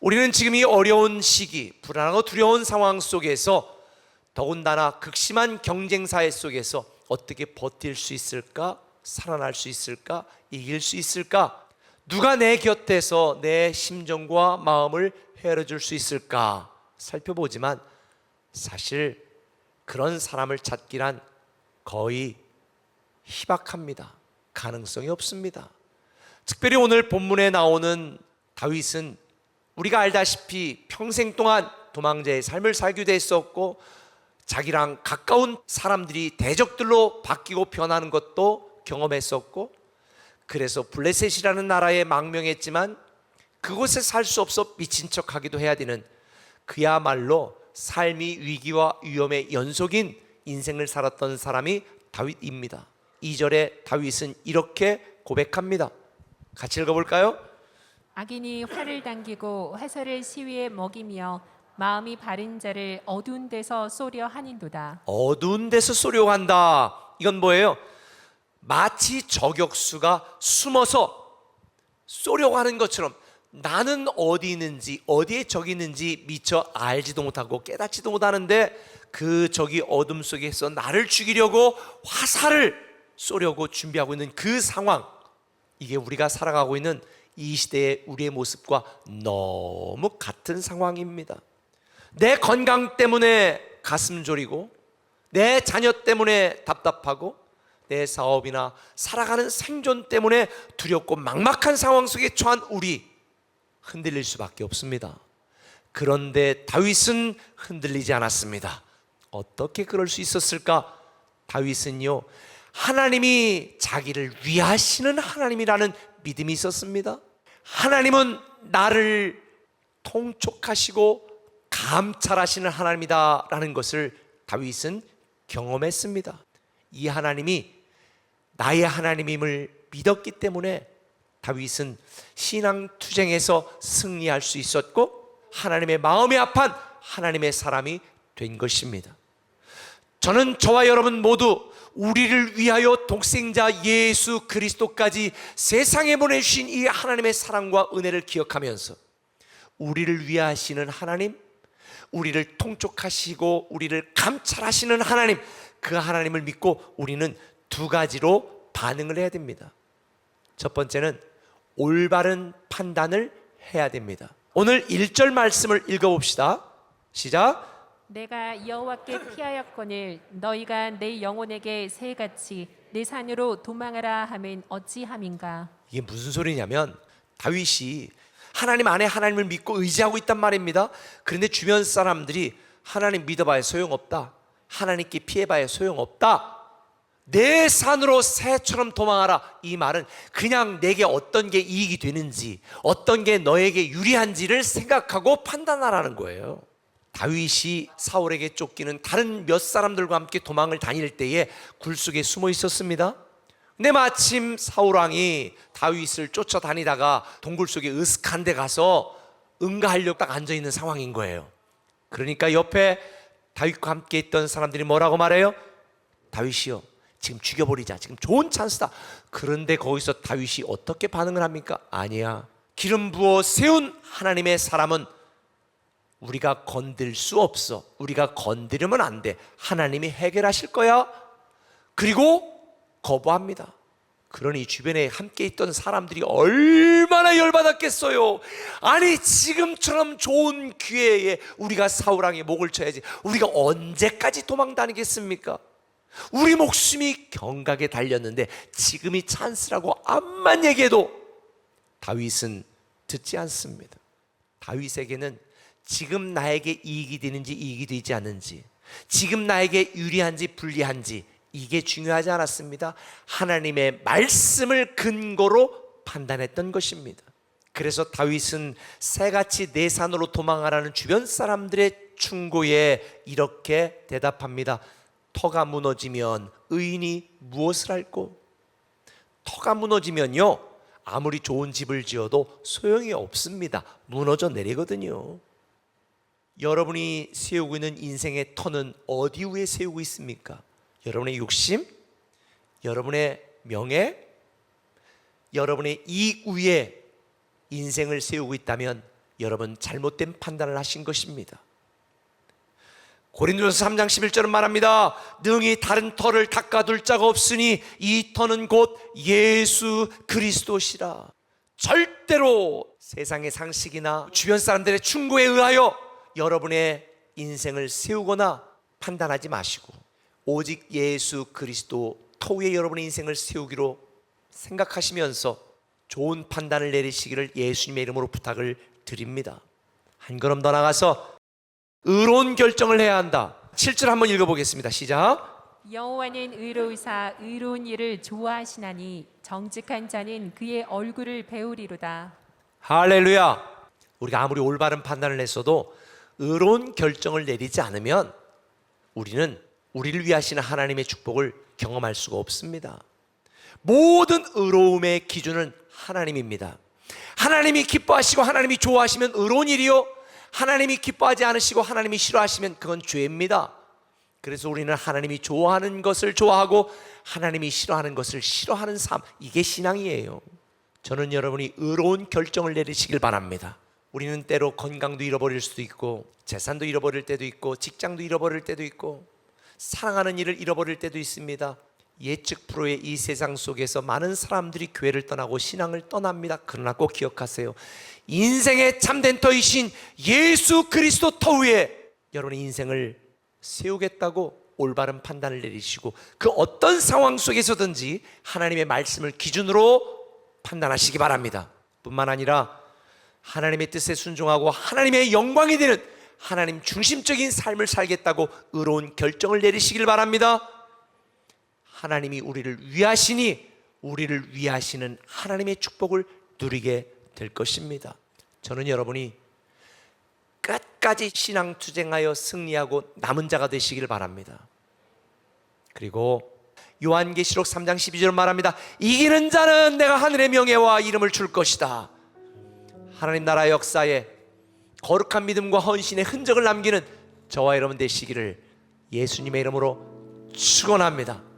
우리는 지금 이 어려운 시기, 불안하고 두려운 상황 속에서 더군다나 극심한 경쟁사회 속에서 어떻게 버틸 수 있을까? 살아날 수 있을까? 이길 수 있을까? 누가 내 곁에서 내 심정과 마음을 헤아려 줄 수 있을까? 살펴보지만 사실 그런 사람을 찾기란 거의 희박합니다. 가능성이 없습니다. 특별히 오늘 본문에 나오는 다윗은 우리가 알다시피 평생 동안 도망자의 삶을 살기도 했었고, 자기랑 가까운 사람들이 대적들로 바뀌고 변하는 것도 경험했었고, 그래서 블레셋이라는 나라에 망명했지만 그곳에 살 수 없어 미친 척하기도 해야 되는, 그야말로 삶이 위기와 위험의 연속인 인생을 살았던 사람이 다윗입니다. 2절에 다윗은 이렇게 고백합니다. 같이 읽어볼까요? 악인이 활을 당기고 화살을 시위에 먹이며 마음이 바른 자를 어두운 데서 쏘려 하는도다. 어두운 데서 쏘려고 한다. 이건 뭐예요? 마치 저격수가 숨어서 쏘려고 하는 것처럼 나는 어디 있는지, 어디에 적이 있는지 미처 알지도 못하고 깨닫지도 못하는데 그 적이 어둠 속에서 나를 죽이려고 화살을 쏘려고 준비하고 있는 그 상황, 이게 우리가 살아가고 있는 이 시대의 우리의 모습과 너무 같은 상황입니다. 내 건강 때문에 가슴 졸이고, 내 자녀 때문에 답답하고, 내 사업이나 살아가는 생존 때문에 두렵고 막막한 상황 속에 처한 우리, 흔들릴 수밖에 없습니다. 그런데 다윗은 흔들리지 않았습니다. 어떻게 그럴 수 있었을까? 다윗은요, 하나님이 자기를 위하시는 하나님이라는 믿음이 있었습니다. 하나님은 나를 통촉하시고 감찰하시는 하나님이다 라는 것을 다윗은 경험했습니다. 이 하나님이 나의 하나님임을 믿었기 때문에 다윗은 신앙투쟁에서 승리할 수 있었고, 하나님의 마음에 합한 하나님의 사람이 된 것입니다. 저는 저와 여러분 모두 우리를 위하여 독생자 예수 그리스도까지 세상에 보내주신 이 하나님의 사랑과 은혜를 기억하면서 우리를 위하시는 하나님, 우리를 통촉하시고 우리를 감찰하시는 하나님, 그 하나님을 믿고 우리는 두 가지로 반응을 해야 됩니다. 첫 번째는 올바른 판단을 해야 됩니다. 오늘 1절 말씀을 읽어봅시다. 시작. 내가 여호와께 피하였거늘 너희가 내 영혼에게 새같이 내 산으로 도망하라 하면 어찌함인가. 이게 무슨 소리냐면, 다윗이 하나님 안에 하나님을 믿고 의지하고 있단 말입니다. 그런데 주변 사람들이 하나님 믿어봐야 소용없다, 하나님께 피해봐야 소용없다, 내 산으로 새처럼 도망하라, 이 말은 그냥 내게 어떤 게 이익이 되는지, 어떤 게 너에게 유리한지를 생각하고 판단하라는 거예요. 다윗이 사울에게 쫓기는 다른 몇 사람들과 함께 도망을 다닐 때에 굴 속에 숨어 있었습니다. 근데 마침 사울왕이 다윗을 쫓아다니다가 동굴 속에 으슥한 데 가서 응가하려고 딱 앉아있는 상황인 거예요. 그러니까 옆에 다윗과 함께 있던 사람들이 뭐라고 말해요? 다윗이요, 지금 죽여버리자, 지금 좋은 찬스다. 그런데 거기서 다윗이 어떻게 반응을 합니까? 아니야, 기름 부어 세운 하나님의 사람은 우리가 건들 수 없어, 우리가 건드리면 안 돼, 하나님이 해결하실 거야. 그리고 거부합니다. 그러니 주변에 함께 있던 사람들이 얼마나 열받았겠어요. 아니, 지금처럼 좋은 기회에 우리가 사울왕의 목을 쳐야지, 우리가 언제까지 도망 다니겠습니까? 우리 목숨이 경각에 달렸는데 지금이 찬스라고 암만 얘기해도 다윗은 듣지 않습니다. 다윗에게는 지금 나에게 이익이 되는지 이익이 되지 않는지, 지금 나에게 유리한지 불리한지, 이게 중요하지 않았습니다. 하나님의 말씀을 근거로 판단했던 것입니다. 그래서 다윗은 새같이 내 산으로 도망하라는 주변 사람들의 충고에 이렇게 대답합니다. 터가 무너지면 의인이 무엇을 할꼬? 터가 무너지면요, 아무리 좋은 집을 지어도 소용이 없습니다. 무너져 내리거든요. 여러분이 세우고 있는 인생의 터는 어디 위에 세우고 있습니까? 여러분의 욕심, 여러분의 명예, 여러분의 이익 위에 인생을 세우고 있다면 여러분 잘못된 판단을 하신 것입니다. 고린도전서 3장 11절은 말합니다. 능히 다른 터를 닦아둘 자가 없으니 이 터는 곧 예수 그리스도시라. 절대로 세상의 상식이나 주변 사람들의 충고에 의하여 여러분의 인생을 세우거나 판단하지 마시고 오직 예수 그리스도 터 위에 여러분의 인생을 세우기로 생각하시면서 좋은 판단을 내리시기를 예수님의 이름으로 부탁을 드립니다. 한 걸음 더 나가서 의로운 결정을 해야 한다. 7절 한번 읽어보겠습니다. 시작. 여호와는 의로우사 의로운 일을 좋아하시나니 정직한 자는 그의 얼굴을 배우리로다. 할렐루야. 우리가 아무리 올바른 판단을 했어도 의로운 결정을 내리지 않으면 우리는 우리를 위하시는 하나님의 축복을 경험할 수가 없습니다. 모든 의로움의 기준은 하나님입니다. 하나님이 기뻐하시고 하나님이 좋아하시면 의로운 일이요, 하나님이 기뻐하지 않으시고 하나님이 싫어하시면 그건 죄입니다. 그래서 우리는 하나님이 좋아하는 것을 좋아하고 하나님이 싫어하는 것을 싫어하는 삶, 이게 신앙이에요. 저는 여러분이 의로운 결정을 내리시길 바랍니다. 우리는 때로 건강도 잃어버릴 수도 있고 재산도 잃어버릴 때도 있고 직장도 잃어버릴 때도 있고 사랑하는 일을 잃어버릴 때도 있습니다. 예측 불허의 이 세상 속에서 많은 사람들이 교회를 떠나고 신앙을 떠납니다. 그러나 꼭 기억하세요. 인생의 참된 터이신 예수 그리스도 터 위에 여러분의 인생을 세우겠다고 올바른 판단을 내리시고 그 어떤 상황 속에서든지 하나님의 말씀을 기준으로 판단하시기 바랍니다. 뿐만 아니라 하나님의 뜻에 순종하고 하나님의 영광이 되는 하나님 중심적인 삶을 살겠다고 의로운 결정을 내리시길 바랍니다. 하나님이 우리를 위하시니 우리를 위하시는 하나님의 축복을 누리게 될 것입니다. 저는 여러분이 끝까지 신앙투쟁하여 승리하고 남은 자가 되시길 바랍니다. 그리고 요한계시록 3장 12절 말합니다. 이기는 자는 내가 하늘의 명예와 이름을 줄 것이다. 하나님 나라 역사에 거룩한 믿음과 헌신의 흔적을 남기는 저와 여러분 되시기를 예수님의 이름으로 축원합니다.